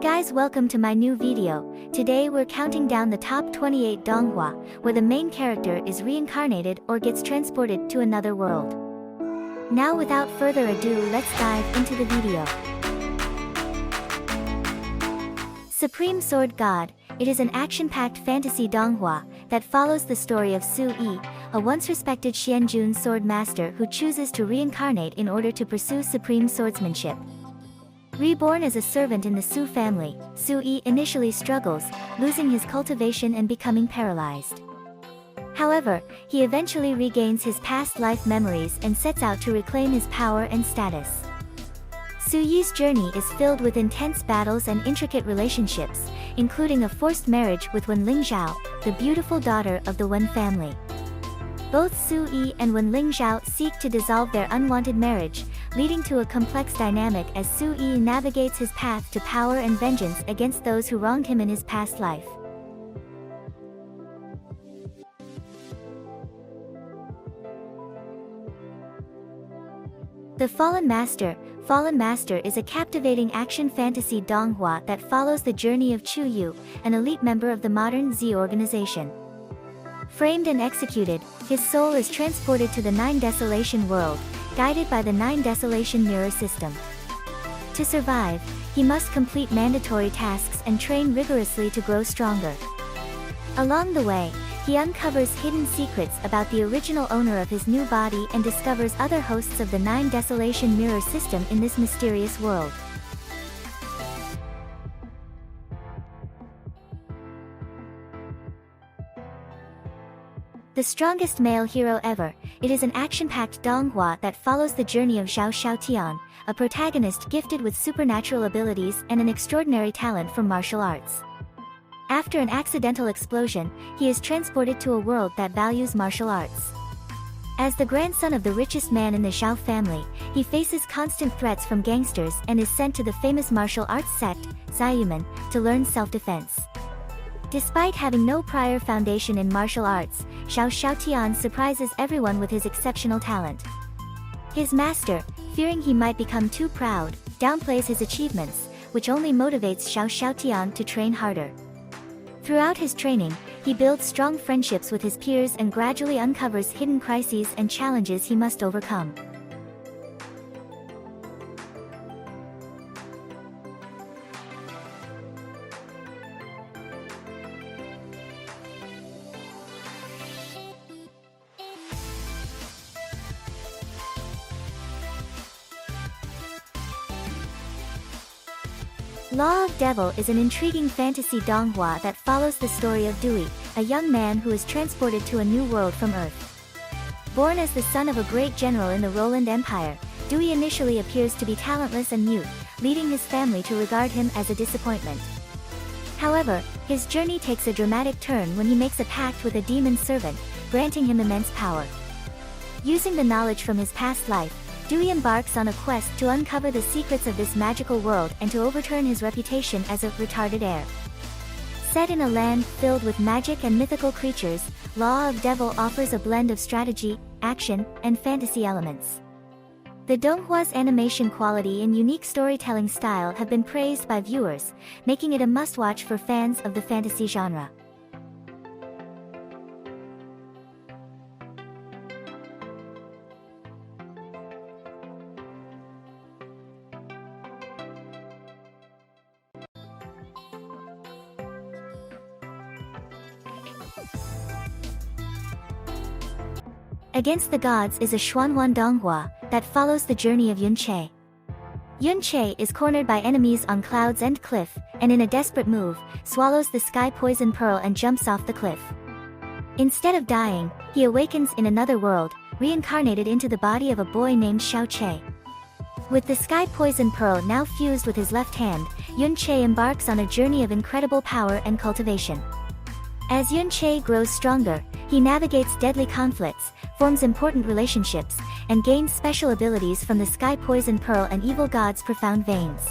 guys, welcome to my new video. Today we're counting down the top 28 Donghua, where the main character is reincarnated or gets transported to another world. Now without further ado, let's dive into the video. Supreme Sword God. It is an action-packed fantasy Donghua that follows the story of Su Yi, a once-respected Xianjun sword master who chooses to reincarnate in order to pursue supreme swordsmanship. Reborn as a servant in the Su family, Su Yi initially struggles, losing his cultivation and becoming paralyzed. However, he eventually regains his past life memories and sets out to reclaim his power and status. Su Yi's journey is filled with intense battles and intricate relationships, including a forced marriage with Wen Lingzhao, the beautiful daughter of the Wen family. Both Su Yi and Wen Lingzhao seek to dissolve their unwanted marriage, leading to a complex dynamic as Su Yi navigates his path to power and vengeance against those who wronged him in his past life. The Fallen Master. Fallen Master is a captivating action fantasy Donghua that follows the journey of Chu Yu, an elite member of the modern Z organization. Framed and executed, his soul is transported to the Nine Desolation world, guided by the Nine Desolation mirror system. To survive, he must complete mandatory tasks and train rigorously to grow stronger. Along the way, he uncovers hidden secrets about the original owner of his new body and discovers other hosts of the Nine Desolation mirror system in this mysterious world. The strongest male hero ever. It is an action-packed Donghua that follows the journey of Xiao Xiaotian, a protagonist gifted with supernatural abilities and an extraordinary talent for martial arts. After an accidental explosion, he is transported to a world that values martial arts. As the grandson of the richest man in the Zhao family, he faces constant threats from gangsters and is sent to the famous martial arts sect, Zayuman, to learn self-defense. Despite having no prior foundation in martial arts, Xiao Xiaotian surprises everyone with his exceptional talent. His master, fearing he might become too proud, downplays his achievements, which only motivates Xiao Xiaotian to train harder. Throughout his training, he builds strong friendships with his peers and gradually uncovers hidden crises and challenges he must overcome. Law of Devil is an intriguing fantasy Donghua that follows the story of Dewey, a young man who is transported to a new world from Earth. Born as the son of a great general in the Roland Empire, Dewey initially appears to be talentless and mute, leading his family to regard him as a disappointment. However, his journey takes a dramatic turn when he makes a pact with a demon servant, granting him immense power. Using the knowledge from his past life, Dewey embarks on a quest to uncover the secrets of this magical world and to overturn his reputation as a retarded heir. Set in a land filled with magic and mythical creatures, Law of Devil offers a blend of strategy, action, and fantasy elements. The Donghua's animation quality and unique storytelling style have been praised by viewers, making it a must-watch for fans of the fantasy genre. Against the Gods is a Xuanhuan Donghua that follows the journey of Yun Che. Yun Che is cornered by enemies on Cloud's End Cliff, and in a desperate move, swallows the sky poison pearl and jumps off the cliff. Instead of dying, he awakens in another world, reincarnated into the body of a boy named Xiao Che. With the sky poison pearl now fused with his left hand, Yun Che embarks on a journey of incredible power and cultivation. As Yun Che grows stronger, he navigates deadly conflicts, forms important relationships, and gains special abilities from the Sky Poison Pearl and Evil God's profound veins.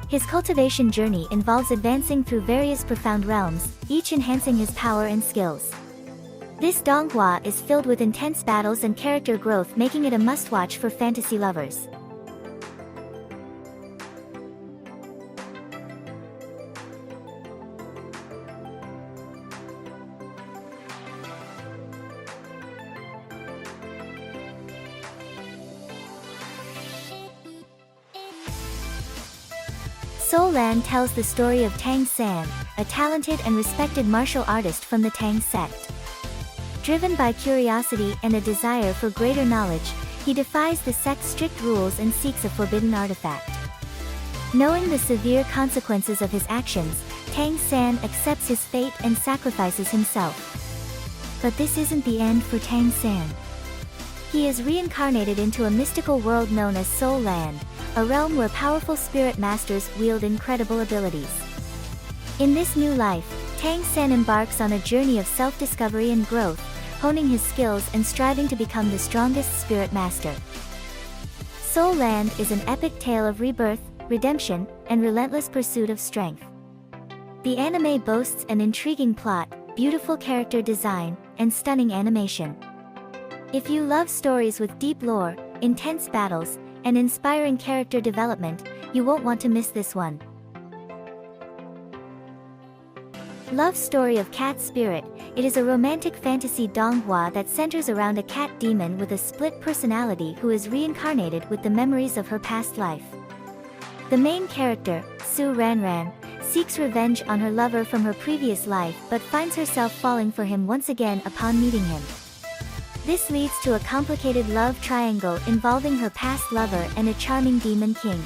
His cultivation journey involves advancing through various profound realms, each enhancing his power and skills. This Donghua is filled with intense battles and character growth, making it a must-watch for fantasy lovers. Soul Land tells the story of Tang San, a talented and respected martial artist from the Tang sect. Driven by curiosity and a desire for greater knowledge, he defies the sect's strict rules and seeks a forbidden artifact. Knowing the severe consequences of his actions, Tang San accepts his fate and sacrifices himself. But this isn't the end for Tang San. He is reincarnated into a mystical world known as Soul Land, a realm where powerful spirit masters wield incredible abilities. In this new life, Tang San embarks on a journey of self-discovery and growth, honing his skills and striving to become the strongest spirit master. Soul Land is an epic tale of rebirth, redemption, and relentless pursuit of strength. The anime boasts an intriguing plot, beautiful character design, and stunning animation. If you love stories with deep lore, intense battles, and inspiring character development, you won't want to miss this one. Love Story of Cat Spirit. It is a romantic fantasy donghua that centers around a cat demon with a split personality who is reincarnated with the memories of her past life. The main character, Su Ranran, seeks revenge on her lover from her previous life but finds herself falling for him once again upon meeting him. This leads to a complicated love triangle involving her past lover and a charming demon king.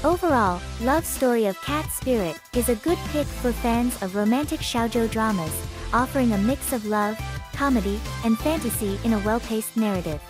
Overall, Love Story of Cat Spirit is a good pick for fans of romantic shoujo dramas, offering a mix of love, comedy, and fantasy in a well-paced narrative.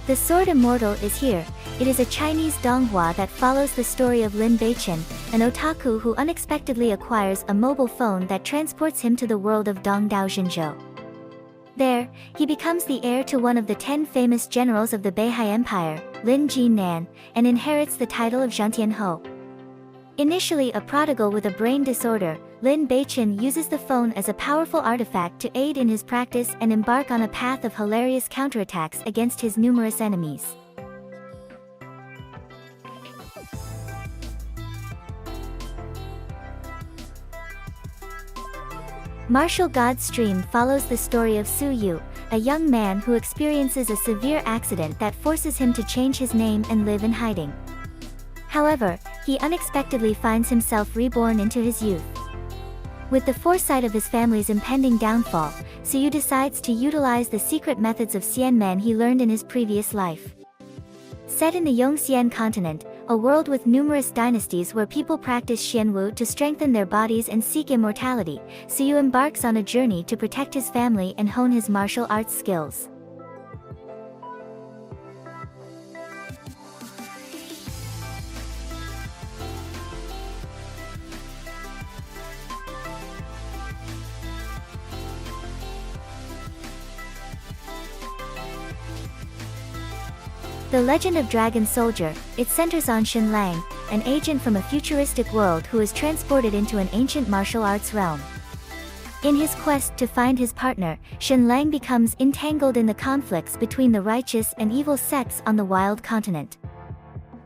The Sword Immortal is here. It is a Chinese donghua that follows the story of Lin Beichen, an otaku who unexpectedly acquires a mobile phone that transports him to the world of Dongdao Zhenzhou. There, he becomes the heir to one of the 10 famous generals of the Beihai Empire, Lin Jinan, and inherits the title of Zhantianhou. Initially a prodigal with a brain disorder, Lin Beichen uses the phone as a powerful artifact to aid in his practice and embark on a path of hilarious counterattacks against his numerous enemies. Martial God Stream follows the story of Su Yu, a young man who experiences a severe accident that forces him to change his name and live in hiding. However, he unexpectedly finds himself reborn into his youth. With the foresight of his family's impending downfall, Su Yu decides to utilize the secret methods of Xianmen he learned in his previous life. Set in the Yongxian continent, a world with numerous dynasties where people practice Xianwu to strengthen their bodies and seek immortality, Su Yu embarks on a journey to protect his family and hone his martial arts skills. The Legend of Dragon Soldier. It centers on Shen Lang, an agent from a futuristic world who is transported into an ancient martial arts realm. In his quest to find his partner, Shen Lang becomes entangled in the conflicts between the righteous and evil sects on the wild continent.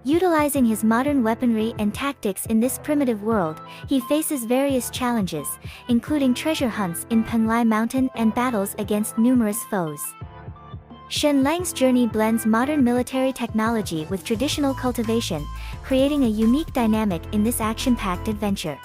Utilizing his modern weaponry and tactics in this primitive world, he faces various challenges, including treasure hunts in Penglai Mountain and battles against numerous foes. Shen Lang's journey blends modern military technology with traditional cultivation, creating a unique dynamic in this action-packed adventure.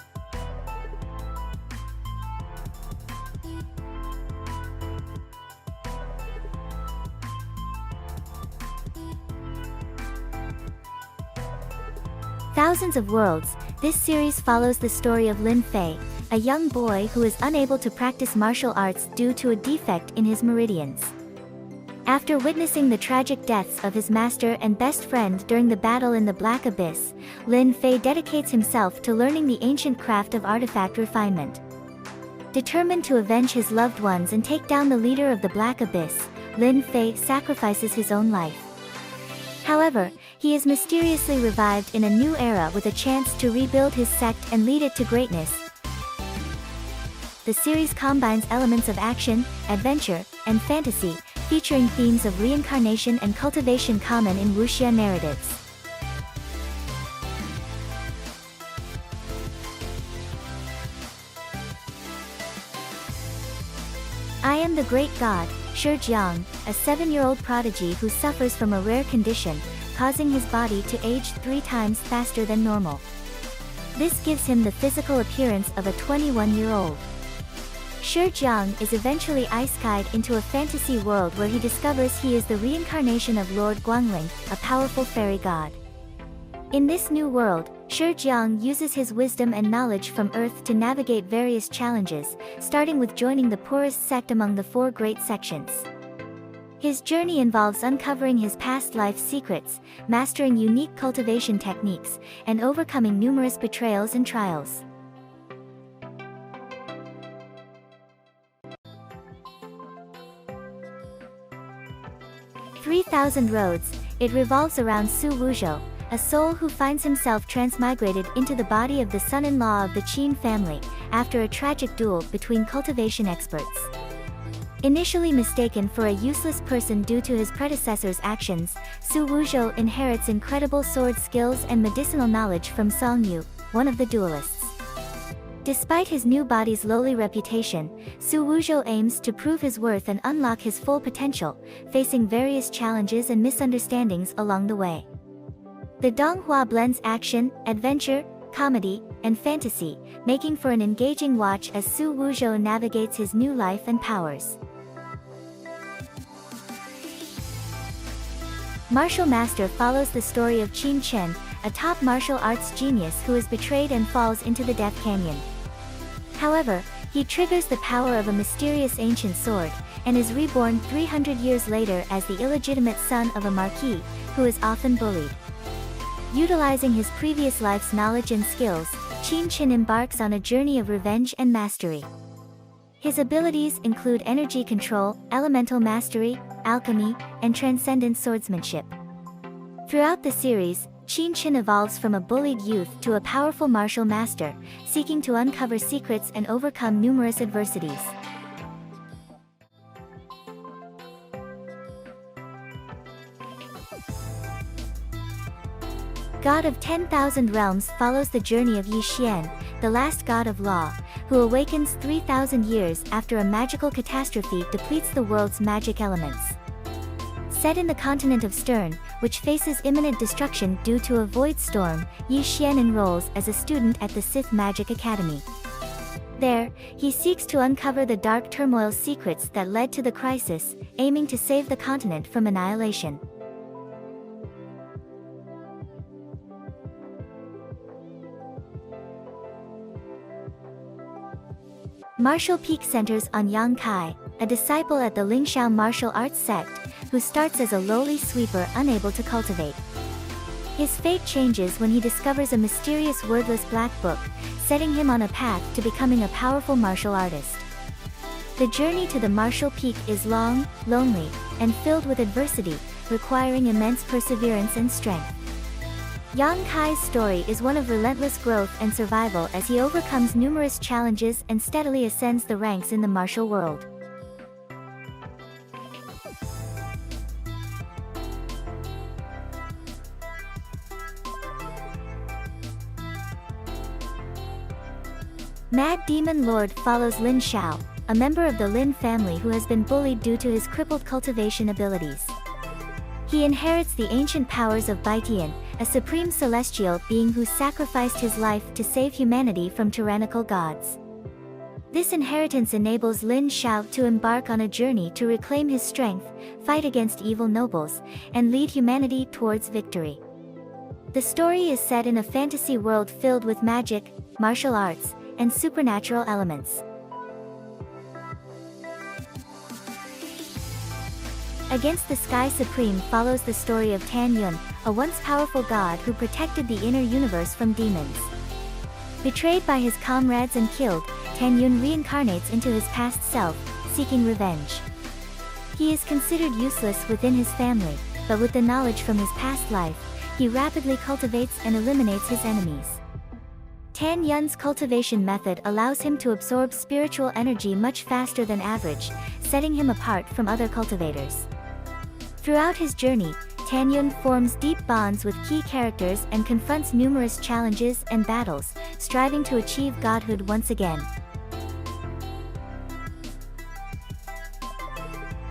Thousands of Worlds. This series follows the story of Lin Fei, a young boy who is unable to practice martial arts due to a defect in his meridians. After witnessing the tragic deaths of his master and best friend during the battle in the Black Abyss, Lin Fei dedicates himself to learning the ancient craft of artifact refinement. Determined to avenge his loved ones and take down the leader of the Black Abyss, Lin Fei sacrifices his own life. However, he is mysteriously revived in a new era with a chance to rebuild his sect and lead it to greatness. The series combines elements of action, adventure, and fantasy, featuring themes of reincarnation and cultivation common in wuxia narratives. I am the great god, Shijiang, a 7-year-old prodigy who suffers from a rare condition, causing his body to age 3 times faster than normal. This gives him the physical appearance of a 21-year-old. Shijiang is eventually ISEKAI'd into a fantasy world where he discovers he is the reincarnation of Lord Guangling, a powerful fairy god. In this new world, Shijiang uses his wisdom and knowledge from Earth to navigate various challenges, starting with joining the poorest sect among the 4 great sections. His journey involves uncovering his past life secrets, mastering unique cultivation techniques, and overcoming numerous betrayals and trials. "3,000 Roads," it revolves around Su Wuzhou, a soul who finds himself transmigrated into the body of the son-in-law of the Qin family, after a tragic duel between cultivation experts. Initially mistaken for a useless person due to his predecessor's actions, Su Wuzhou inherits incredible sword skills and medicinal knowledge from Song Yu, one of the duelists. Despite his new body's lowly reputation, Su Wuzhou aims to prove his worth and unlock his full potential, facing various challenges and misunderstandings along the way. The Donghua blends action, adventure, comedy, and fantasy, making for an engaging watch as Su Wuzhou navigates his new life and powers. Martial Master follows the story of Qin Chen, a top martial arts genius who is betrayed and falls into the Death Canyon. However, he triggers the power of a mysterious ancient sword, and is reborn 300 years later as the illegitimate son of a marquis, who is often bullied. Utilizing his previous life's knowledge and skills, Qin Chen embarks on a journey of revenge and mastery. His abilities include energy control, elemental mastery, alchemy, and transcendent swordsmanship. Throughout the series, Qin Chen evolves from a bullied youth to a powerful martial master, seeking to uncover secrets and overcome numerous adversities. God of 10,000 Realms follows the journey of Yi Xian, the last god of law, who awakens 3,000 years after a magical catastrophe depletes the world's magic elements. Set in the continent of Stern, which faces imminent destruction due to a void storm, Yi Xian enrolls as a student at the Sith Magic Academy. There, he seeks to uncover the dark turmoil's secrets that led to the crisis, aiming to save the continent from annihilation. Martial Peak centers on Yang Kai, a disciple at the Lingxiao martial arts sect, who starts as a lowly sweeper unable to cultivate. His fate changes when he discovers a mysterious wordless black book, setting him on a path to becoming a powerful martial artist. The journey to the martial peak is long, lonely, and filled with adversity, requiring immense perseverance and strength. Yang Kai's story is one of relentless growth and survival as he overcomes numerous challenges and steadily ascends the ranks in the martial world. Mad Demon Lord follows Lin Xiao, a member of the Lin family who has been bullied due to his crippled cultivation abilities. He inherits the ancient powers of Baitian, a supreme celestial being who sacrificed his life to save humanity from tyrannical gods. This inheritance enables Lin Xiao to embark on a journey to reclaim his strength, fight against evil nobles, and lead humanity towards victory. The story is set in a fantasy world filled with magic, martial arts, and supernatural elements. Against the Sky Supreme follows the story of Tan Yun, a once powerful god who protected the inner universe from demons. Betrayed by his comrades and killed, Tan Yun reincarnates into his past self, seeking revenge. He is considered useless within his family, but with the knowledge from his past life, he rapidly cultivates and eliminates his enemies. Tan Yun's cultivation method allows him to absorb spiritual energy much faster than average, setting him apart from other cultivators. Throughout his journey, Tan Yun forms deep bonds with key characters and confronts numerous challenges and battles, striving to achieve godhood once again.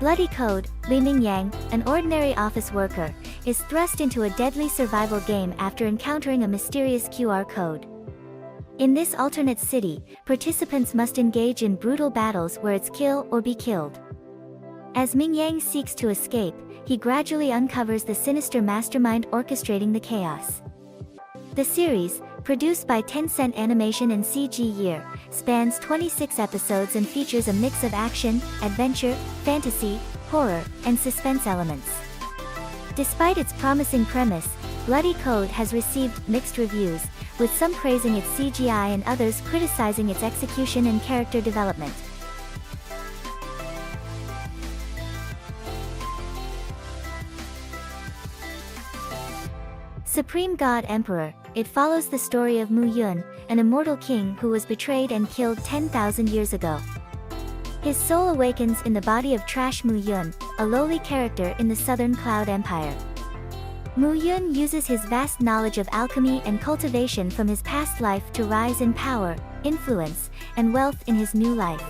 Bloody Code, Li Mingyang, an ordinary office worker, is thrust into a deadly survival game after encountering a mysterious QR code. In this alternate city, participants must engage in brutal battles where it's kill or be killed. As Mingyang seeks to escape, he gradually uncovers the sinister mastermind orchestrating the chaos. The series, produced by Tencent Animation and CG Year, spans 26 episodes and features a mix of action, adventure, fantasy, horror, and suspense elements. Despite its promising premise, Bloody Code has received mixed reviews, with some praising its CGI and others criticizing its execution and character development. Supreme God Emperor. It follows the story of Mu Yun, an immortal king who was betrayed and killed 10,000 years ago. His soul awakens in the body of Trash Mu Yun, a lowly character in the Southern Cloud Empire. Mu Yun uses his vast knowledge of alchemy and cultivation from his past life to rise in power, influence, and wealth in his new life.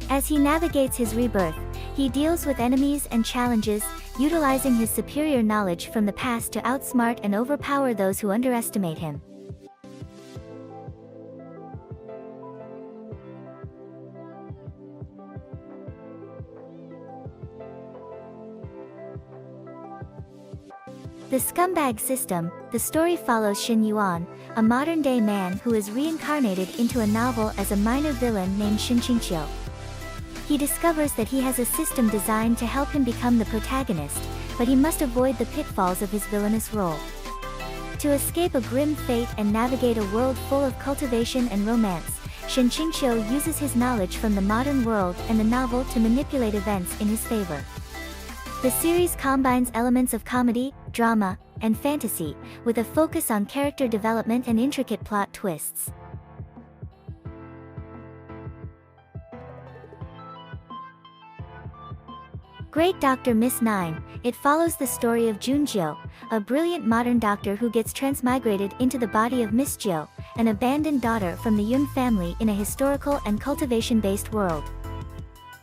As he navigates his rebirth, he deals with enemies and challenges, utilizing his superior knowledge from the past to outsmart and overpower those who underestimate him. The Scumbag System. The story follows Xin Yuan, a modern-day man who is reincarnated into a novel as a minor villain named Xinqingqiu. He discovers that he has a system designed to help him become the protagonist, but he must avoid the pitfalls of his villainous role. To escape a grim fate and navigate a world full of cultivation and romance, Xinqingqiu uses his knowledge from the modern world and the novel to manipulate events in his favor. The series combines elements of comedy, drama, and fantasy, with a focus on character development and intricate plot twists. Great Dr. Miss 9. It follows the story of Jun Jiu, a brilliant modern doctor who gets transmigrated into the body of Miss Jiu, an abandoned daughter from the Yun family in a historical and cultivation-based world.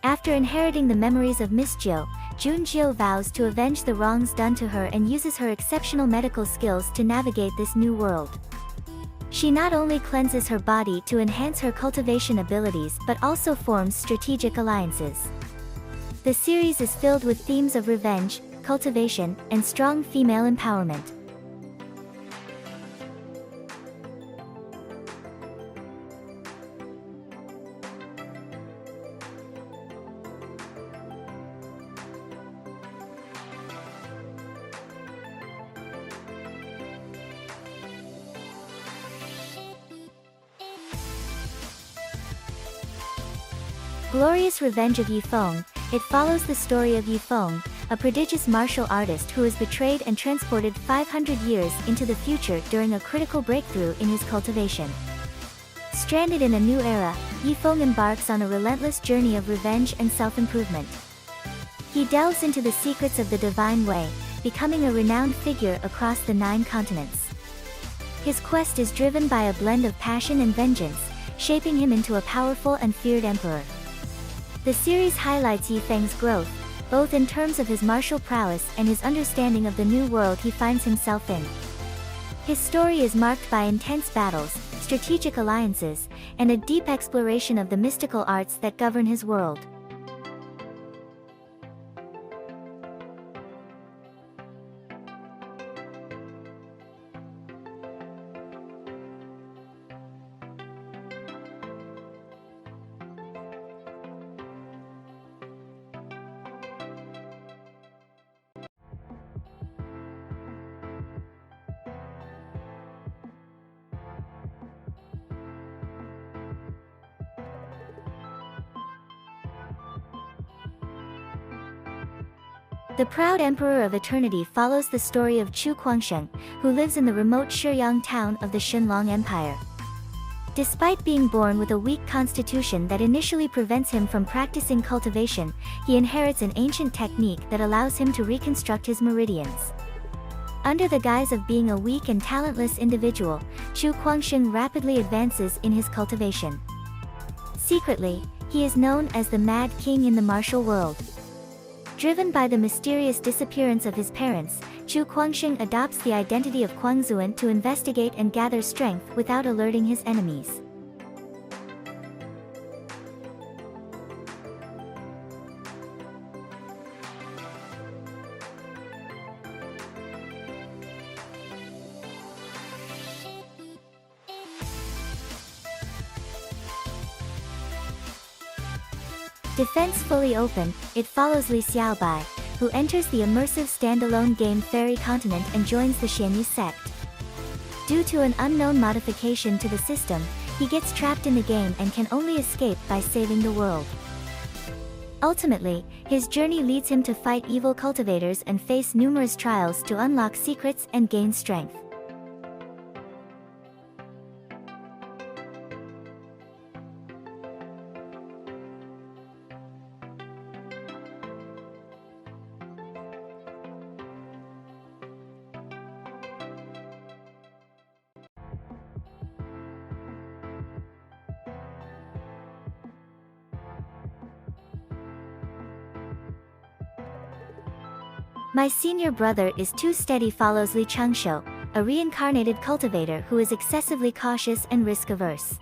After inheriting the memories of Miss Jiu, Jun Jiu vows to avenge the wrongs done to her and uses her exceptional medical skills to navigate this new world. She not only cleanses her body to enhance her cultivation abilities but also forms strategic alliances. The series is filled with themes of revenge, cultivation, and strong female empowerment. Glorious Revenge of Yi Feng. It follows the story of Yi Feng, a prodigious martial artist who is betrayed and transported 500 years into the future during a critical breakthrough in his cultivation. Stranded in a new era, Yi Feng embarks on a relentless journey of revenge and self-improvement. He delves into the secrets of the divine way, becoming a renowned figure across the 9 continents. His quest is driven by a blend of passion and vengeance, shaping him into a powerful and feared emperor. The series highlights Yi Feng's growth, both in terms of his martial prowess and his understanding of the new world he finds himself in. His story is marked by intense battles, strategic alliances, and a deep exploration of the mystical arts that govern his world. The Proud Emperor of Eternity follows the story of Chu Guangsheng, who lives in the remote Shiyang town of the Shenlong Empire. Despite being born with a weak constitution that initially prevents him from practicing cultivation, he inherits an ancient technique that allows him to reconstruct his meridians. Under the guise of being a weak and talentless individual, Chu Guangxing rapidly advances in his cultivation. Secretly, he is known as the Mad King in the martial world. Driven by the mysterious disappearance of his parents, Chu Guangxing adopts the identity of Guangzuan to investigate and gather strength without alerting his enemies. Defense fully open, it follows Li Xiaobai, who enters the immersive standalone game Fairy Continent and joins the Xianyu sect. Due to an unknown modification to the system, he gets trapped in the game and can only escape by saving the world. Ultimately, his journey leads him to fight evil cultivators and face numerous trials to unlock secrets and gain strength. My senior brother is too steady follows Li Changshu, a reincarnated cultivator who is excessively cautious and risk-averse.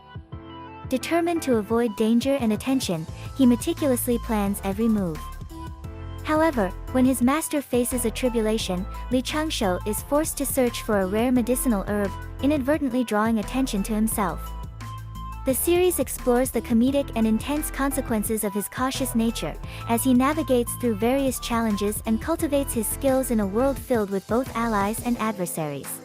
Determined to avoid danger and attention, he meticulously plans every move. However, when his master faces a tribulation, Li Changshu is forced to search for a rare medicinal herb, inadvertently drawing attention to himself. The series explores the comedic and intense consequences of his cautious nature, as he navigates through various challenges and cultivates his skills in a world filled with both allies and adversaries.